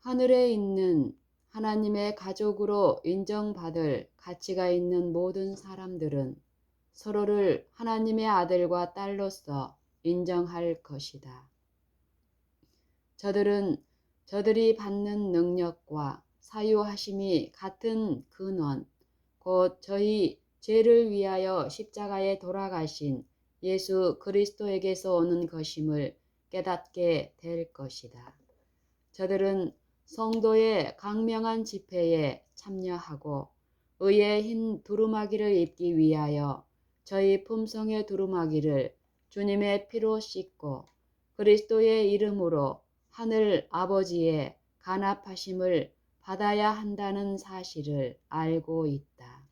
하늘에 있는 하나님의 가족으로 인정받을 가치가 있는 모든 사람들은 서로를 하나님의 아들과 딸로서 인정할 것이다. 저들은 저들이 받는 능력과 사유하심이 같은 근원, 곧 저희 죄를 위하여 십자가에 돌아가신 예수 그리스도에게서 오는 것임을 깨닫게 될 것이다. 저들은 성도의 강명한 집회에 참여하고 의의 흰 두루마기를 입기 위하여 저희 품성의 두루마기를 주님의 피로 씻고 그리스도의 이름으로 하늘 아버지의 간합하심을 받아야 한다는 사실을 알고 있다.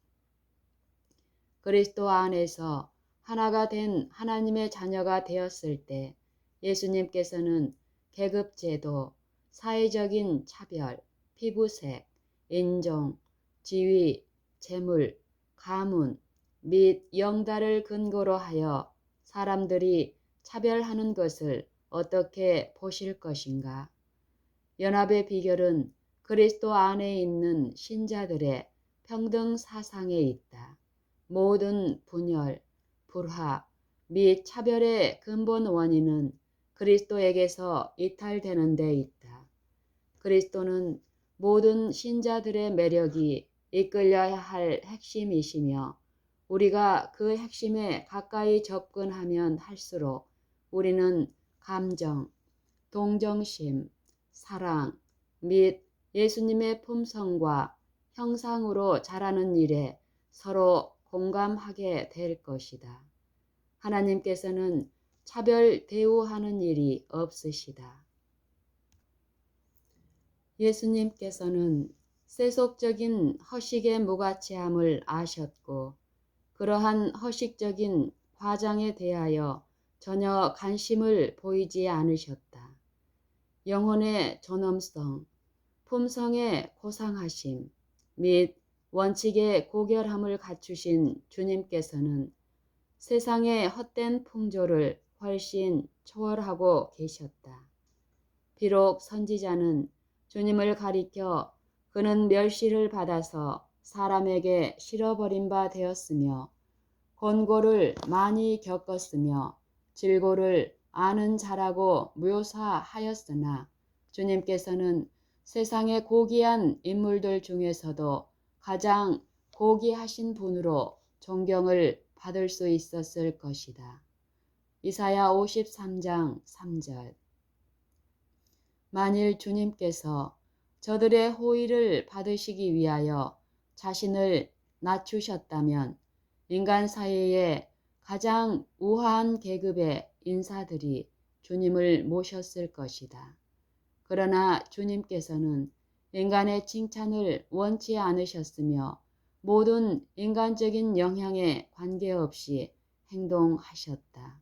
그리스도 안에서 하나가 된 하나님의 자녀가 되었을 때 예수님께서는 계급제도, 사회적인 차별, 피부색, 인종, 지위, 재물, 가문 및 영달을 근거로 하여 사람들이 차별하는 것을 어떻게 보실 것인가? 연합의 비결은 그리스도 안에 있는 신자들의 평등 사상에 있다. 모든 분열, 불화 및 차별의 근본 원인은 그리스도에게서 이탈되는 데 있다. 그리스도는 모든 신자들의 매력이 이끌려야 할 핵심이시며 우리가 그 핵심에 가까이 접근하면 할수록 우리는 감정, 동정심, 사랑 및 예수님의 품성과 형상으로 자라는 일에 서로 공감하게 될 것이다. 하나님께서는 차별 대우하는 일이 없으시다. 예수님께서는 세속적인 허식의 무가치함을 아셨고 그러한 허식적인 과장에 대하여 전혀 관심을 보이지 않으셨다. 영혼의 존엄성, 품성의 고상하심 및 원칙의 고결함을 갖추신 주님께서는 세상의 헛된 풍조를 훨씬 초월하고 계셨다. 비록 선지자는 주님을 가리켜 그는 멸시를 받아서 사람에게 실어버린 바 되었으며 곤고를 많이 겪었으며 질고를 아는 자라고 묘사하였으나 주님께서는 세상의 고귀한 인물들 중에서도 가장 고귀하신 분으로 존경을 받을 수 있었을 것이다. 이사야 53장 3절. 만일 주님께서 저들의 호의를 받으시기 위하여 자신을 낮추셨다면 인간 사회의 가장 우아한 계급의 인사들이 주님을 모셨을 것이다. 그러나 주님께서는 인간의 칭찬을 원치 않으셨으며 모든 인간적인 영향에 관계없이 행동하셨다.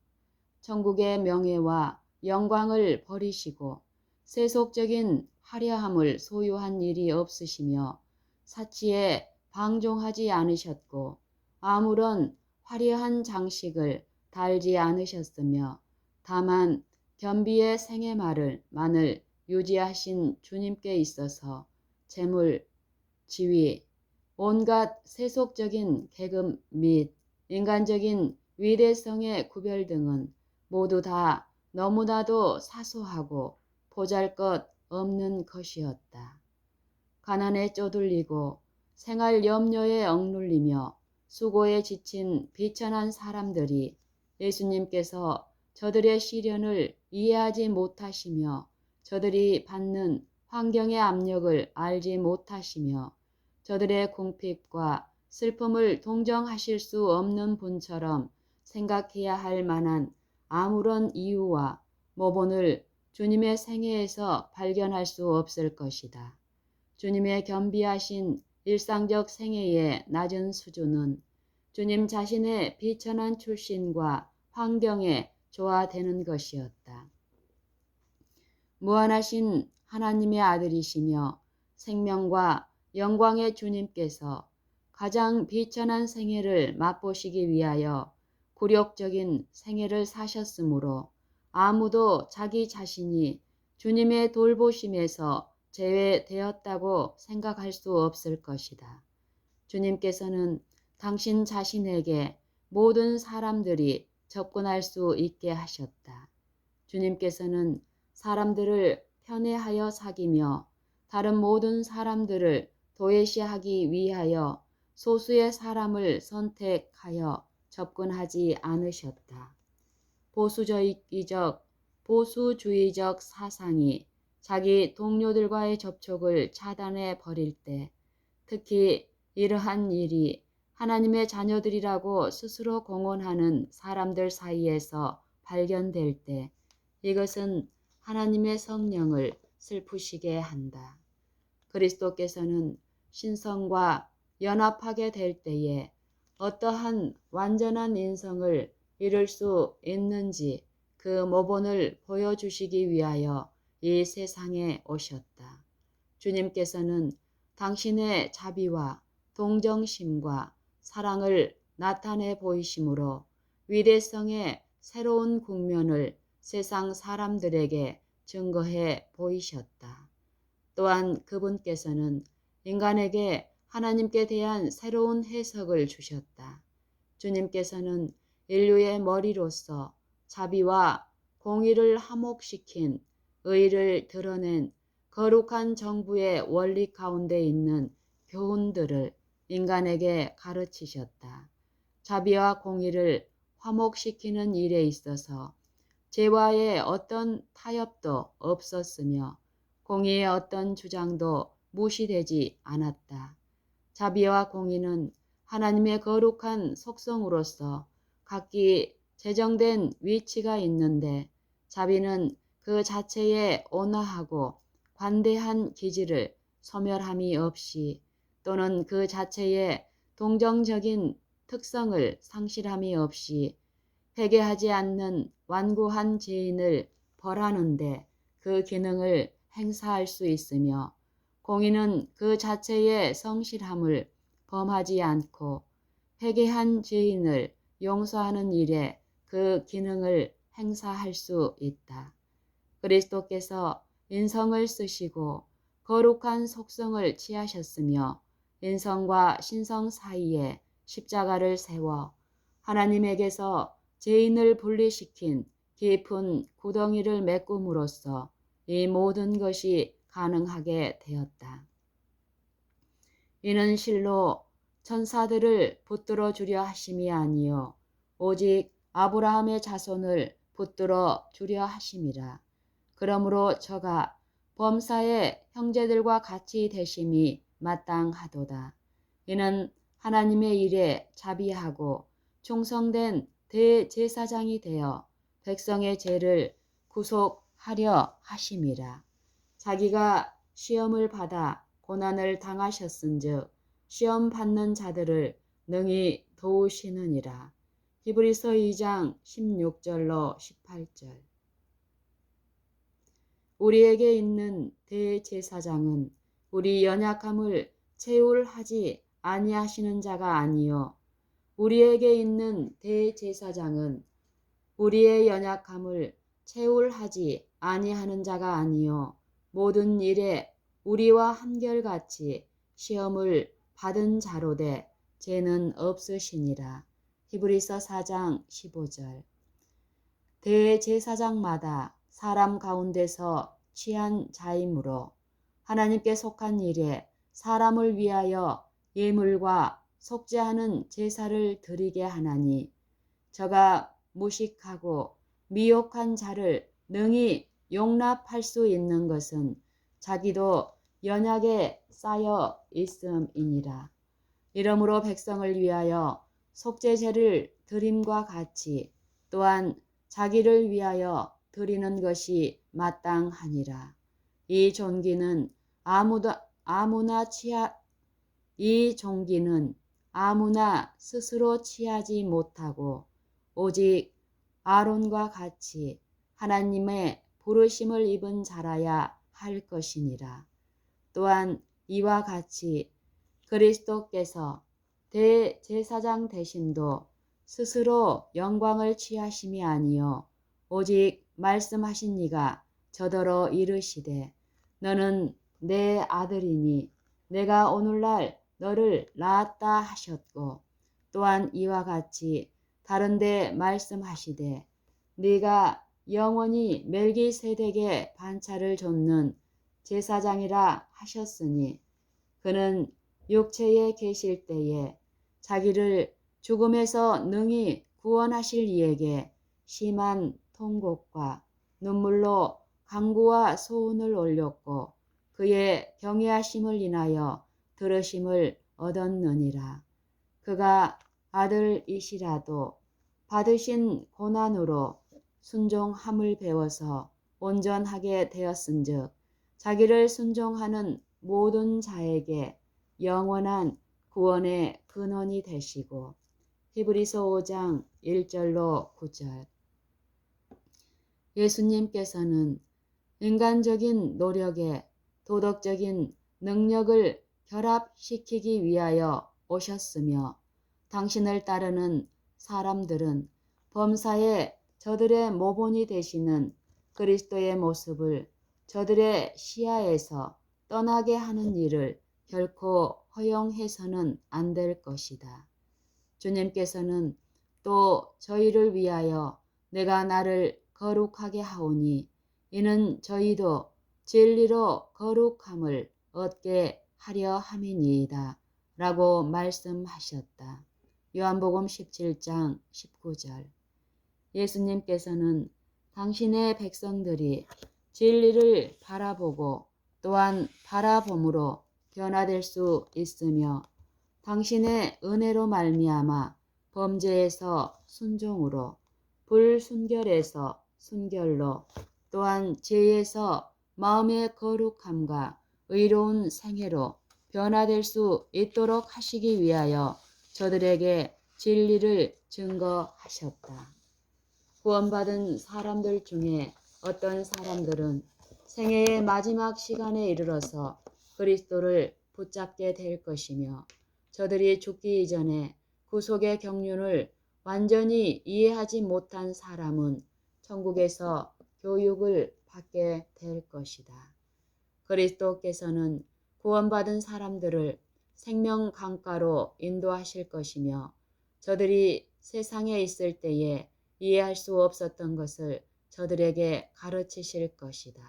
천국의 명예와 영광을 버리시고 세속적인 화려함을 소유한 일이 없으시며 사치에 방종하지 않으셨고 아무런 화려한 장식을 달지 않으셨으며 다만 겸비의 생애만을 유지하신 주님께 있어서 재물, 지위, 온갖 세속적인 계급 및 인간적인 위대성의 구별 등은 모두 다 너무나도 사소하고 보잘것 없는 것이었다. 가난에 쪼들리고 생활 염려에 억눌리며 수고에 지친 비천한 사람들이 예수님께서 저들의 시련을 이해하지 못하시며 저들이 받는 환경의 압력을 알지 못하시며 저들의 궁핍과 슬픔을 동정하실 수 없는 분처럼 생각해야 할 만한 아무런 이유와 모본을 주님의 생애에서 발견할 수 없을 것이다. 주님의 겸비하신 일상적 생애의 낮은 수준은 주님 자신의 비천한 출신과 환경에 조화되는 것이었다. 무한하신 하나님의 아들이시며 생명과 영광의 주님께서 가장 비천한 생애를 맛보시기 위하여 굴욕적인 생애를 사셨으므로 아무도 자기 자신이 주님의 돌보심에서 제외되었다고 생각할 수 없을 것이다. 주님께서는 당신 자신에게 모든 사람들이 접근할 수 있게 하셨다. 주님께서는 사람들을 편애하여 사귀며 다른 모든 사람들을 도외시하기 위하여 소수의 사람을 선택하여 접근하지 않으셨다. 보수주의적 사상이 자기 동료들과의 접촉을 차단해 버릴 때, 특히 이러한 일이 하나님의 자녀들이라고 스스로 공언하는 사람들 사이에서 발견될 때, 이것은 하나님의 성령을 슬프시게 한다. 그리스도께서는 신성과 연합하게 될 때에 어떠한 완전한 인성을 이룰 수 있는지 그 모본을 보여주시기 위하여 이 세상에 오셨다. 주님께서는 당신의 자비와 동정심과 사랑을 나타내 보이심으로 위대성의 새로운 국면을 세상 사람들에게 증거해 보이셨다. 또한 그분께서는 인간에게 하나님께 대한 새로운 해석을 주셨다. 주님께서는 인류의 머리로서 자비와 공의를 화목시킨 의를 드러낸 거룩한 정부의 원리 가운데 있는 교훈들을 인간에게 가르치셨다. 자비와 공의를 화목시키는 일에 있어서 죄와의 어떤 타협도 없었으며 공의의 어떤 주장도 무시되지 않았다. 자비와 공의는 하나님의 거룩한 속성으로서 각기 제정된 위치가 있는데, 자비는 그 자체의 온화하고 관대한 기질을 소멸함이 없이 또는 그 자체의 동정적인 특성을 상실함이 없이 회개하지 않는 완고한 죄인을 벌하는데 그 기능을 행사할 수 있으며, 공의는 그 자체의 성실함을 범하지 않고 회개한 죄인을 용서하는 일에 그 기능을 행사할 수 있다. 그리스도께서 인성을 쓰시고 거룩한 속성을 취하셨으며 인성과 신성 사이에 십자가를 세워 하나님에게서 죄인을 분리시킨 깊은 구덩이를 메꿈으로써 이 모든 것이 가능하게 되었다. 이는 실로 천사들을 붙들어 주려 하심이 아니요 오직 아브라함의 자손을 붙들어 주려 하심이라. 그러므로 저가 범사의 형제들과 같이 되심이 마땅하도다. 이는 하나님의 일에 자비하고 충성된 대제사장이 되어 백성의 죄를 구속하려 하심이라. 자기가 시험을 받아 고난을 당하셨은즉 시험 받는 자들을 능히 도우시느니라. 히브리서 2장 16절로 18절. 우리에게 있는 대제사장은 우리 연약함을 채울하지 아니하시는 자가 아니요 우리에게 있는 대제사장은 우리의 연약함을 채울하지 아니하는 자가 아니요 모든 일에 우리와 한결같이 시험을 받은 자로되 죄는 없으시니라. 히브리서 4장 15절. 대제사장마다 사람 가운데서 취한 자이므로 하나님께 속한 일에 사람을 위하여 예물과 속죄하는 제사를 드리게 하나니, 저가 무식하고 미혹한 자를 능히 용납할 수 있는 것은 자기도 연약에 쌓여 있음이니라. 이러므로 백성을 위하여 속죄제를 드림과 같이 또한 자기를 위하여 드리는 것이 마땅하니라. 이 종기는 아무나 스스로 취하지 못하고 오직 아론과 같이 하나님의 부르심을 입은 자라야 할 것이니라. 또한 이와 같이 그리스도께서 대제사장 되심도 스스로 영광을 취하심이 아니요 오직 말씀하신 이가 저더러 이르시되 너는 내 아들이니 내가 오늘날 너를 낳았다 하셨고 또한 이와 같이 다른데 말씀하시되 네가 영원히 멜기세덱의 반차를 좇는 제사장이라 하셨으니 그는 육체에 계실 때에 자기를 죽음에서 능히 구원하실 이에게 심한 통곡과 눈물로 간구와 소원을 올렸고 그의 경외하심을 인하여 들으심을 얻었느니라. 그가 아들이시라도 받으신 고난으로 순종함을 배워서 온전하게 되었은즉 자기를 순종하는 모든 자에게 영원한 구원의 근원이 되시고 히브리서 5장 1절로 9절. 예수님께서는 인간적인 노력에 도덕적인 능력을 결합시키기 위하여 오셨으며 당신을 따르는 사람들은 범사에 저들의 모본이 되시는 그리스도의 모습을 저들의 시야에서 떠나게 하는 일을 결코 허용해서는 안 될 것이다. 주님께서는 또 저희를 위하여 내가 나를 거룩하게 하오니 이는 저희도 진리로 거룩함을 얻게 하려 함이니이다 라고 말씀하셨다. 요한복음 17장 19절. 예수님께서는 당신의 백성들이 진리를 바라보고 또한 바라봄으로 변화될 수 있으며 당신의 은혜로 말미암아 범죄에서 순종으로 불순결에서 순결로 또한 죄에서 마음의 거룩함과 의로운 생애로 변화될 수 있도록 하시기 위하여 저들에게 진리를 증거하셨다. 구원받은 사람들 중에 어떤 사람들은 생애의 마지막 시간에 이르러서 그리스도를 붙잡게 될 것이며 저들이 죽기 이전에 구속의 경륜을 완전히 이해하지 못한 사람은 천국에서 교육을 받게 될 것이다. 그리스도께서는 구원받은 사람들을 생명 강가로 인도하실 것이며 저들이 세상에 있을 때에 이해할 수 없었던 것을 저들에게 가르치실 것이다.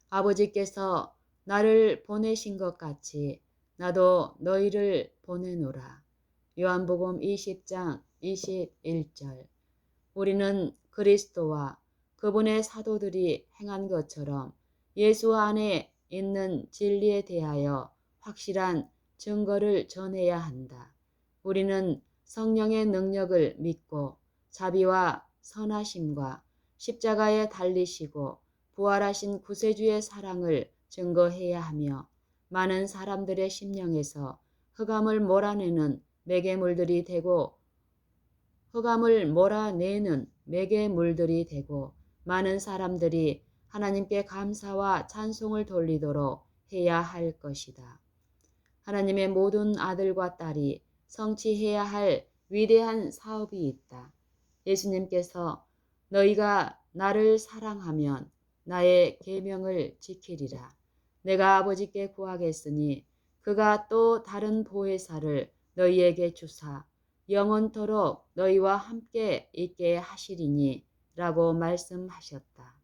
아버지께서 나를 보내신 것 같이 나도 너희를 보내노라. 요한복음 20장 21절. 우리는 그리스도와 그분의 사도들이 행한 것처럼 예수 안에 있는 진리에 대하여 확실한 증거를 전해야 한다. 우리는 성령의 능력을 믿고 자비와 선하심과 십자가에 달리시고 부활하신 구세주의 사랑을 증거해야 하며 많은 사람들의 심령에서 흑암을 몰아내는 매개물들이 되고 많은 사람들이 하나님께 감사와 찬송을 돌리도록 해야 할 것이다. 하나님의 모든 아들과 딸이 성취해야 할 위대한 사업이 있다. 예수님께서 너희가 나를 사랑하면 나의 계명을 지키리라. 내가 아버지께 구하겠으니 그가 또 다른 보혜사를 너희에게 주사 영원토록 너희와 함께 있게 하시리니 라고 말씀하셨다.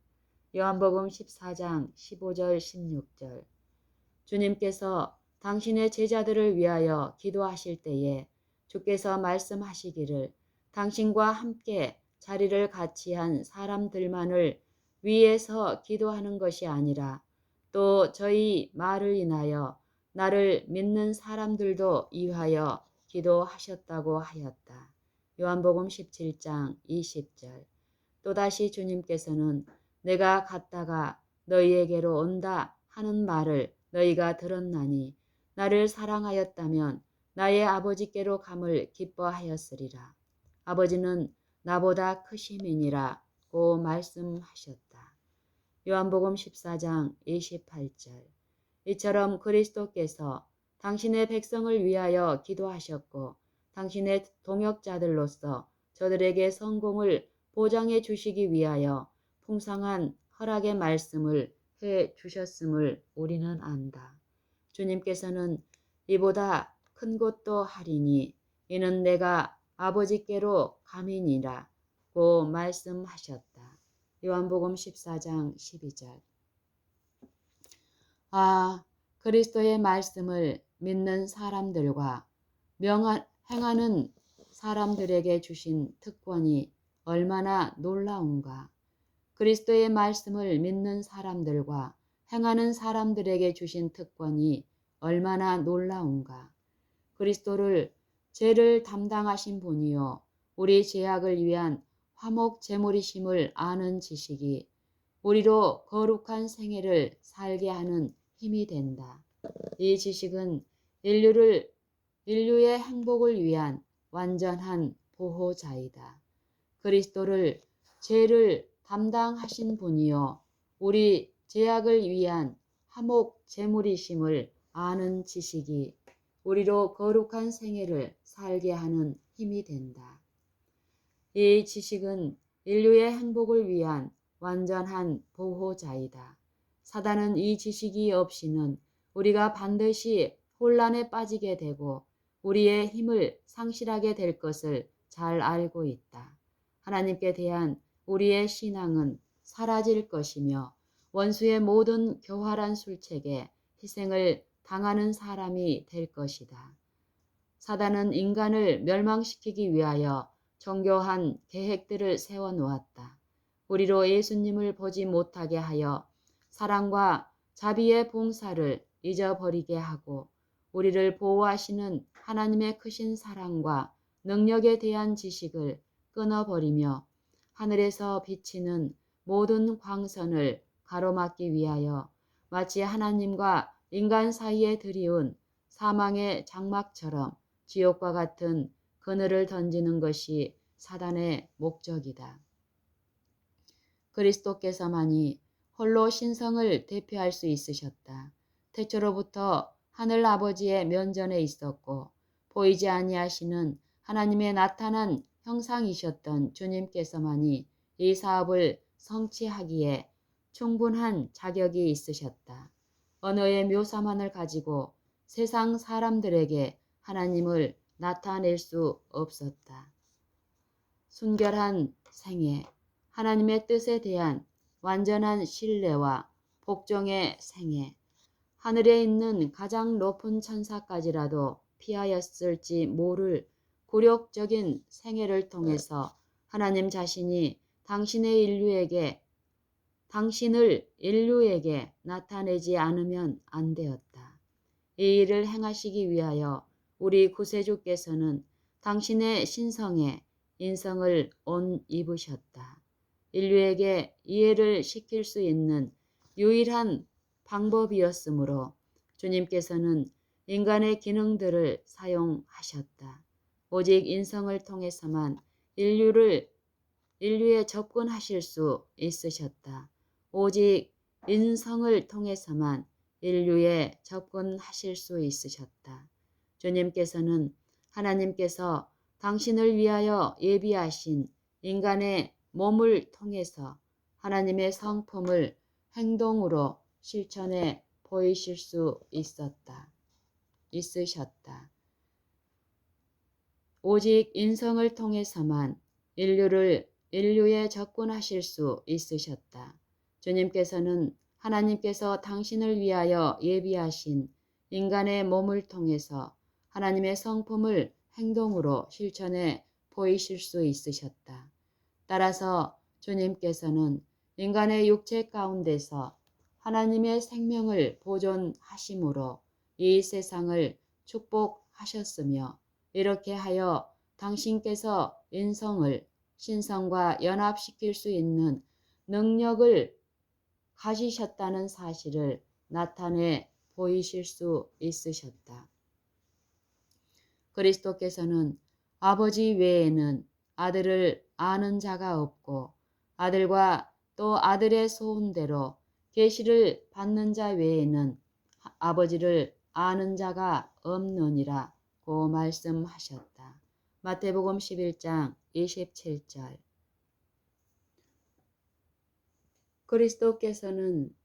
요한복음 14장 15절 16절. 주님께서 당신의 제자들을 위하여 기도하실 때에 주께서 말씀하시기를 당신과 함께 자리를 같이 한 사람들만을 위해서 기도하는 것이 아니라 또 저희 말을 인하여 나를 믿는 사람들도 위하여 기도하셨다고 하였다. 요한복음 17장 20절. 또다시 주님께서는 내가 갔다가 너희에게로 온다 하는 말을 너희가 들었나니 나를 사랑하였다면 나의 아버지께로 감을 기뻐하였으리라. 아버지는 나보다 크심이니라고 말씀하셨다. 요한복음 14장 28절. 이처럼 그리스도께서 당신의 백성을 위하여 기도하셨고 당신의 동역자들로서 저들에게 성공을 보장해 주시기 위하여 풍성한 허락의 말씀을 허락해 주셨음을 우리는 안다. 주님께서는 이보다 큰 것도 하리니 이는 내가 아버지께로 감이니라 고 말씀하셨다. 요한복음 14장 12절. 그리스도의 말씀을 믿는 사람들과 행하는 사람들에게 주신 특권이 얼마나 놀라운가. 그리스도의 말씀을 믿는 사람들과 행하는 사람들에게 주신 특권이 얼마나 놀라운가. 그리스도를 죄를 담당하신 분이요 우리 죄악을 위한 화목 제물이심을 아는 지식이 우리로 거룩한 생애를 살게 하는 힘이 된다. 이 지식은 인류의 행복을 위한 완전한 보호자이다. 그리스도를 죄를 담당하신 분이요 우리 죄악을 위한 화목 제물이심을 아는 지식이 우리로 거룩한 생애를 살게 하는 힘이 된다. 이 지식은 인류의 행복을 위한 완전한 보호자이다. 사단은 이 지식이 없이는 우리가 반드시 혼란에 빠지게 되고 우리의 힘을 상실하게 될 것을 잘 알고 있다. 하나님께 대한 우리의 신앙은 사라질 것이며 원수의 모든 교활한 술책에 희생을 당하는 사람이 될 것이다. 사단은 인간을 멸망시키기 위하여 정교한 계획들을 세워놓았다. 우리로 예수님을 보지 못하게 하여 사랑과 자비의 봉사를 잊어버리게 하고 우리를 보호하시는 하나님의 크신 사랑과 능력에 대한 지식을 끊어버리며 하늘에서 비치는 모든 광선을 가로막기 위하여 마치 하나님과 인간 사이에 드리운 사망의 장막처럼 지옥과 같은 그늘을 던지는 것이 사단의 목적이다. 그리스도께서만이 홀로 신성을 대표할 수 있으셨다. 태초로부터 하늘 아버지의 면전에 있었고 보이지 아니하시는 하나님의 나타난 형상이셨던 주님께서만이 이 사업을 성취하기에 충분한 자격이 있으셨다. 언어의 묘사만을 가지고 세상 사람들에게 하나님을 나타낼 수 없었다. 순결한 생애, 하나님의 뜻에 대한 완전한 신뢰와 복종의 생애, 하늘에 있는 가장 높은 천사까지라도 피하였을지 모를 굴욕적인 생애를 통해서 하나님 자신이 당신을 인류에게 나타내지 않으면 안 되었다. 이 일을 행하시기 위하여 우리 구세주께서는 당신의 신성에 인성을 온 입으셨다. 인류에게 이해를 시킬 수 있는 유일한 방법이었으므로 주님께서는 인간의 기능들을 사용하셨다. 오직 인성을 통해서만 인류에 접근하실 수 있으셨다. 오직 인성을 통해서만 인류에 접근하실 수 있으셨다. 주님께서는 하나님께서 당신을 위하여 예비하신 인간의 몸을 통해서 하나님의 성품을 행동으로 실천해 보이실 수 있으셨다. 오직 인성을 통해서만 인류에 접근하실 수 있으셨다. 주님께서는 하나님께서 당신을 위하여 예비하신 인간의 몸을 통해서 하나님의 성품을 행동으로 실천해 보이실 수 있으셨다. 따라서 주님께서는 인간의 육체 가운데서 하나님의 생명을 보존하심으로 이 세상을 축복하셨으며 이렇게 하여 당신께서 인성을 신성과 연합시킬 수 있는 능력을 가지셨다는 사실을 나타내 보이실 수 있으셨다. 그리스도께서는 아버지 외에는 아들을 아는 자가 없고 아들과 또 아들의 소원대로 계시를 받는 자 외에는 아버지를 아는 자가 없느니라 고 말씀하셨다. 마태복음 11장 27절. 그리스도께서는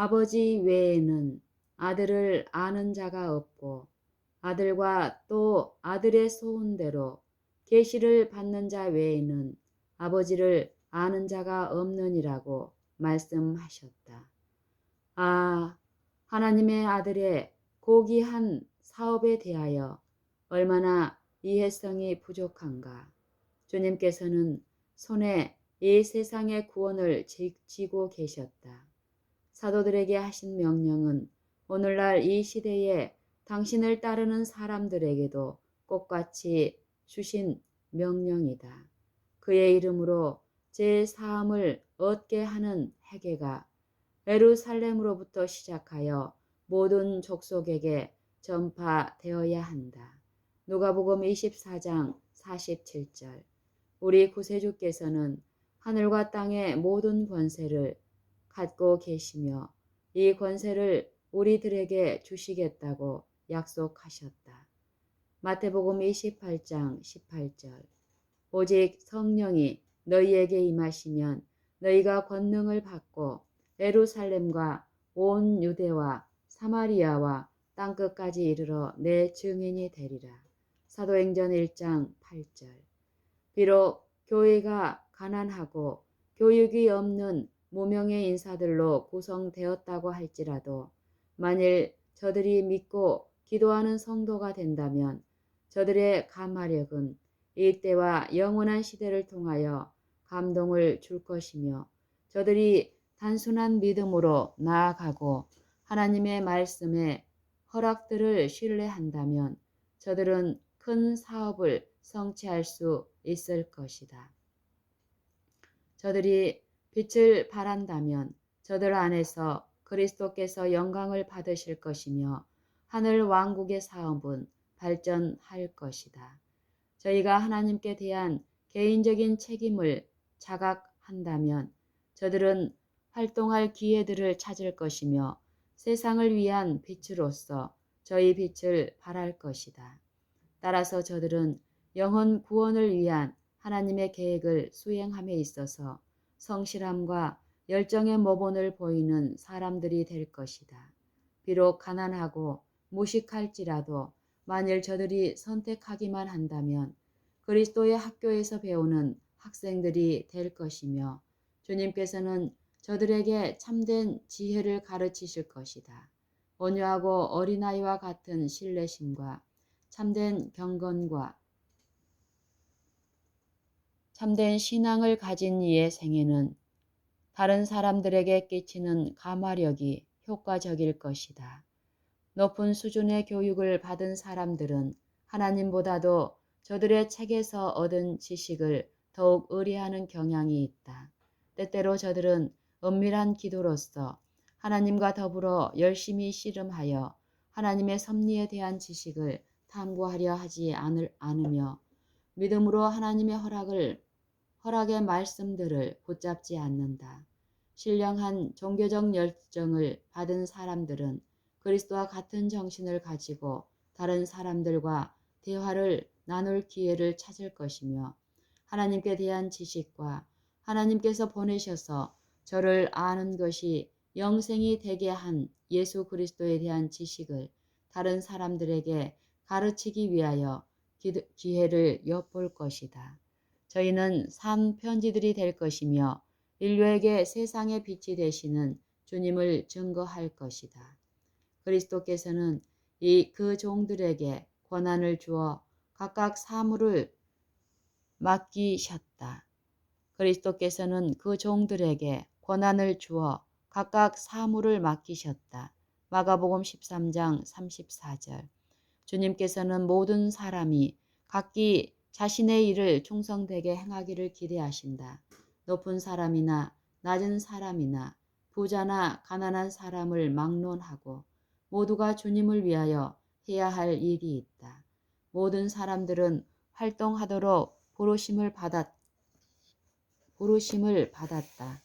아버지 외에는 아들을 아는 자가 없고 아들과 또 아들의 소원대로 계시를 받는 자 외에는 아버지를 아는 자가 없느니라고 말씀하셨다. 아, 하나님의 아들의 고귀한 사업에 대하여 얼마나 이해성이 부족한가. 주님께서는 손에 이 세상의 구원을 쥐고 계셨다. 사도들에게 하신 명령은 오늘날 이 시대에 당신을 따르는 사람들에게도 똑같이 주신 명령이다. 그의 이름으로 제 사함을 얻게 하는 회개가 예루살렘으로부터 시작하여 모든 족속에게 전파되어야 한다. 누가복음 24장 47절. 우리 구세주께서는 하늘과 땅의 모든 권세를 갖고 계시며 이 권세를 우리들에게 주시겠다고 약속하셨다. 마태복음 28장 18절. 오직 성령이 너희에게 임하시면 너희가 권능을 받고 예루살렘과 온 유대와 사마리아와 땅끝까지 이르러 내 증인이 되리라. 사도행전 1장 8절. 비록 교회가 가난하고 교육이 없는 무명의 인사들로 구성되었다고 할지라도 만일 저들이 믿고 기도하는 성도가 된다면 저들의 감화력은 이때와 영원한 시대를 통하여 감동을 줄 것이며 저들이 단순한 믿음으로 나아가고 하나님의 말씀에 허락들을 신뢰한다면 저들은 큰 사업을 성취할 수 있을 것이다. 저들이 빛을 발한다면 저들 안에서 그리스도께서 영광을 받으실 것이며 하늘 왕국의 사업은 발전할 것이다. 저희가 하나님께 대한 개인적인 책임을 자각한다면 저들은 활동할 기회들을 찾을 것이며 세상을 위한 빛으로서 저희 빛을 발할 것이다. 따라서 저들은 영혼 구원을 위한 하나님의 계획을 수행함에 있어서 성실함과 열정의 모본을 보이는 사람들이 될 것이다. 비록 가난하고 무식할지라도 만일 저들이 선택하기만 한다면 그리스도의 학교에서 배우는 학생들이 될 것이며 주님께서는 저들에게 참된 지혜를 가르치실 것이다. 온유하고 어린아이와 같은 신뢰심과 참된 경건과 참된 신앙을 가진 이의 생애는 다른 사람들에게 끼치는 감화력이 효과적일 것이다. 높은 수준의 교육을 받은 사람들은 하나님보다도 저들의 책에서 얻은 지식을 더욱 의뢰하는 경향이 있다. 때때로 저들은 은밀한 기도로서 하나님과 더불어 열심히 씨름하여 하나님의 섭리에 대한 지식을 탐구하려 하지 않으며 믿음으로 하나님의 허락의 말씀들을 붙잡지 않는다. 신령한 종교적 열정을 받은 사람들은 그리스도와 같은 정신을 가지고 다른 사람들과 대화를 나눌 기회를 찾을 것이며 하나님께 대한 지식과 하나님께서 보내셔서 저를 아는 것이 영생이 되게 한 예수 그리스도에 대한 지식을 다른 사람들에게 가르치기 위하여 기회를 엿볼 것이다. 저희는 산 편지들이 될 것이며 인류에게 세상의 빛이 되시는 주님을 증거할 것이다. 그리스도께서는 그 종들에게 권한을 주어 각각 사물을 맡기셨다. 그리스도께서는 그 종들에게 권한을 주어 각각 사물을 맡기셨다. 마가복음 13장 34절. 주님께서는 모든 사람이 각기 자신의 일을 충성되게 행하기를 기대하신다. 높은 사람이나 낮은 사람이나 부자나 가난한 사람을 막론하고 모두가 주님을 위하여 해야 할 일이 있다. 모든 사람들은 활동하도록 부르심을 받았다.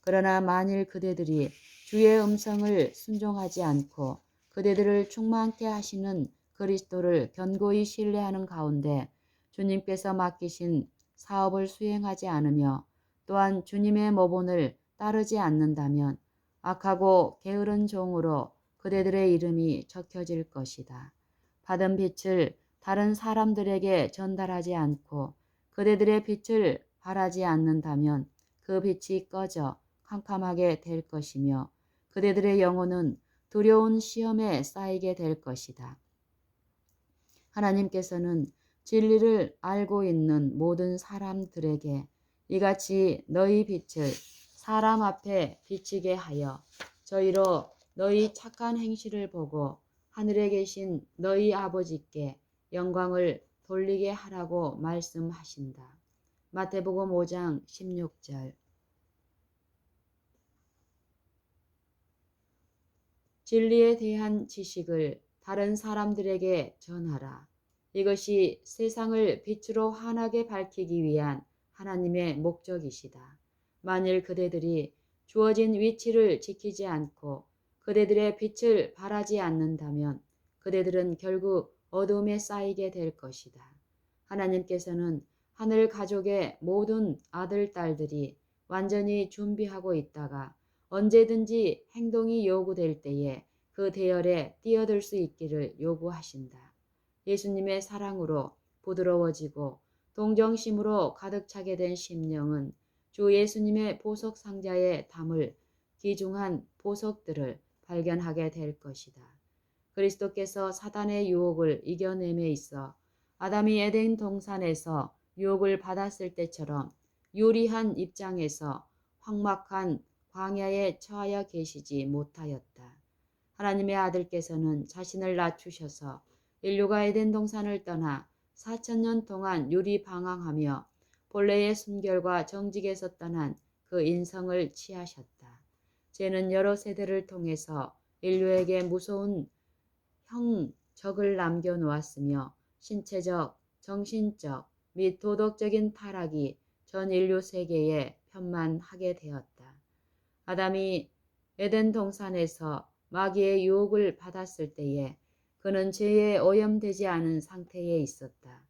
그러나 만일 그대들이 주의 음성을 순종하지 않고 그대들을 충만케 하시는 그리스도를 견고히 신뢰하는 가운데 주님께서 맡기신 사업을 수행하지 않으며 또한 주님의 모본을 따르지 않는다면 악하고 게으른 종으로 그대들의 이름이 적혀질 것이다. 받은 빛을 다른 사람들에게 전달하지 않고 그대들의 빛을 발하지 않는다면 그 빛이 꺼져 캄캄하게 될 것이며 그대들의 영혼은 두려운 시험에 쌓이게 될 것이다. 하나님께서는 진리를 알고 있는 모든 사람들에게 이같이 너희 빛을 사람 앞에 비치게 하여 저희로 너희 착한 행실을 보고 하늘에 계신 너희 아버지께 영광을 돌리게 하라고 말씀하신다. 마태복음 5장 16절. 진리에 대한 지식을 다른 사람들에게 전하라. 이것이 세상을 빛으로 환하게 밝히기 위한 하나님의 목적이시다. 만일 그대들이 주어진 위치를 지키지 않고 그대들의 빛을 발하지 않는다면 그대들은 결국 어둠에 쌓이게 될 것이다. 하나님께서는 하늘 가족의 모든 아들, 딸들이 완전히 준비하고 있다가 언제든지 행동이 요구될 때에 그 대열에 뛰어들 수 있기를 요구하신다. 예수님의 사랑으로 부드러워지고 동정심으로 가득 차게 된 심령은 주 예수님의 보석 상자에 담을 귀중한 보석들을 발견하게 될 것이다. 그리스도께서 사단의 유혹을 이겨냄에 있어 아담이 에덴 동산에서 유혹을 받았을 때처럼 유리한 입장에서 황막한 광야에 처하여 계시지 못하였다. 하나님의 아들께서는 자신을 낮추셔서 인류가 에덴 동산을 떠나 4,000년 동안 유리방황하며 본래의 순결과 정직에서 떠난 그 인성을 취하셨다. 죄는 여러 세대를 통해서 인류에게 무서운 형적을 남겨놓았으며 신체적, 정신적 및 도덕적인 타락이 전 인류 세계에 편만하게 되었다. 아담이 에덴 동산에서 마귀의 유혹을 받았을 때에 그는 죄에 오염되지 않은 상태에 있었다.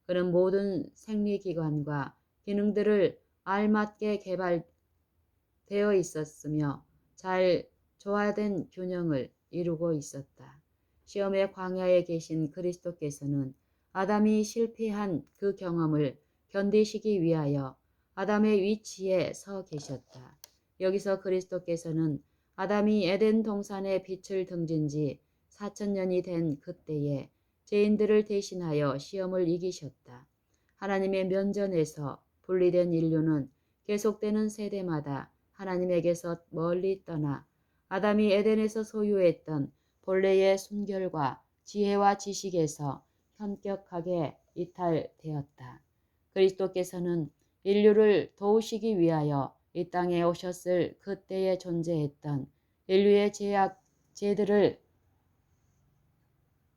그는 모든 생리기관과 기능들을 알맞게 개발되어 있었으며 잘 조화된 균형을 이루고 있었다. 시험의 광야에 계신 그리스도께서는 아담이 실패한 그 경험을 견디시기 위하여 아담의 위치에 서 계셨다. 여기서 그리스도께서는 아담이 에덴 동산에 빛을 등진 지 4,000년이 된 그때에 죄인들을 대신하여 시험을 이기셨다. 하나님의 면전에서 분리된 인류는 계속되는 세대마다 하나님에게서 멀리 떠나 아담이 에덴에서 소유했던 본래의 순결과 지혜와 지식에서 현격하게 이탈되었다. 그리스도께서는 인류를 도우시기 위하여 이 땅에 오셨을 그때에 존재했던 인류의 죄들을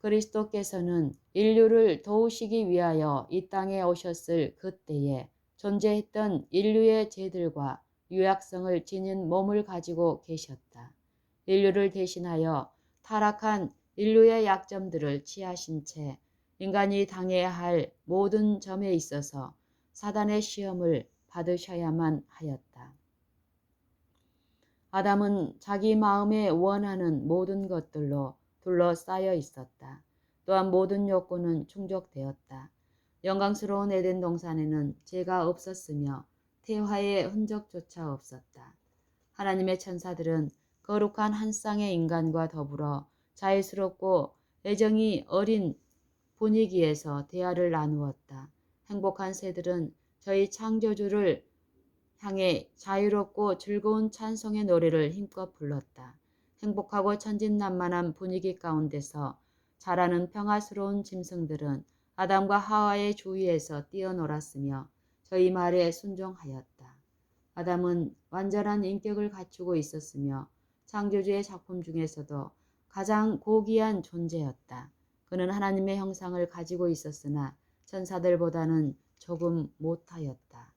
그리스도께서는 인류를 도우시기 위하여 이 땅에 오셨을 그때에 존재했던 인류의 죄들과 유약성을 지닌 몸을 가지고 계셨다. 인류를 대신하여 타락한 인류의 약점들을 취하신 채 인간이 당해야 할 모든 점에 있어서 사단의 시험을 받으셔야만 하였다. 아담은 자기 마음에 원하는 모든 것들로 둘러싸여 있었다. 또한 모든 욕구는 충족되었다. 영광스러운 에덴 동산에는 죄가 없었으며 태화의 흔적조차 없었다. 하나님의 천사들은 거룩한 한 쌍의 인간과 더불어 자유스럽고 애정이 어린 분위기에서 대화를 나누었다. 행복한 새들은 저희 창조주를 향해 자유롭고 즐거운 찬송의 노래를 힘껏 불렀다. 행복하고 천진난만한 분위기 가운데서 자라는 평화스러운 짐승들은 아담과 하와의 주위에서 뛰어놀았으며 저희 말에 순종하였다. 아담은 완전한 인격을 갖추고 있었으며 창조주의 작품 중에서도 가장 고귀한 존재였다. 그는 하나님의 형상을 가지고 있었으나 천사들보다는 조금 못하였다.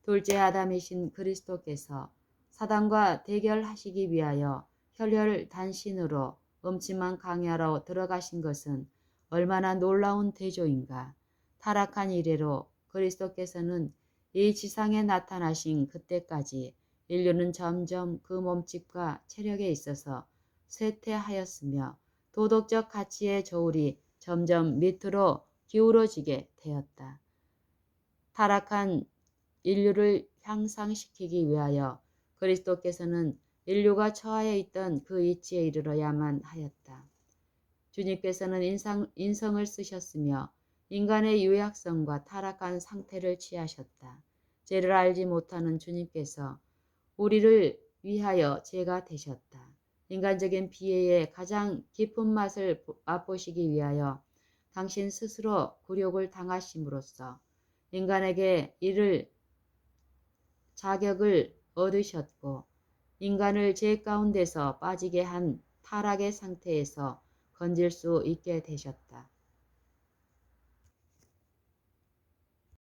둘째 아담이신 그리스도께서 사단과 대결하시기 위하여 혈혈단신으로 음침한 광야로 들어가신 것은 얼마나 놀라운 대조인가. 타락한 이래로 그리스도께서는 이 지상에 나타나신 그때까지 인류는 점점 그 몸집과 체력에 있어서 쇠퇴하였으며 도덕적 가치의 저울이 점점 밑으로 기울어지게 되었다. 타락한 인류를 향상시키기 위하여 그리스도께서는 인류가 처하여 있던 그 위치에 이르러야만 하였다. 주님께서는 인성을 쓰셨으며 인간의 유약성과 타락한 상태를 취하셨다. 죄를 알지 못하는 주님께서 우리를 위하여 죄가 되셨다. 인간적인 비애의 가장 깊은 맛을 맛보시기 위하여 당신 스스로 굴욕을 당하심으로써 인간에게 이를 자격을 얻으셨고 인간을 죄 가운데서 빠지게 한 타락의 상태에서 건질 수 있게 되셨다.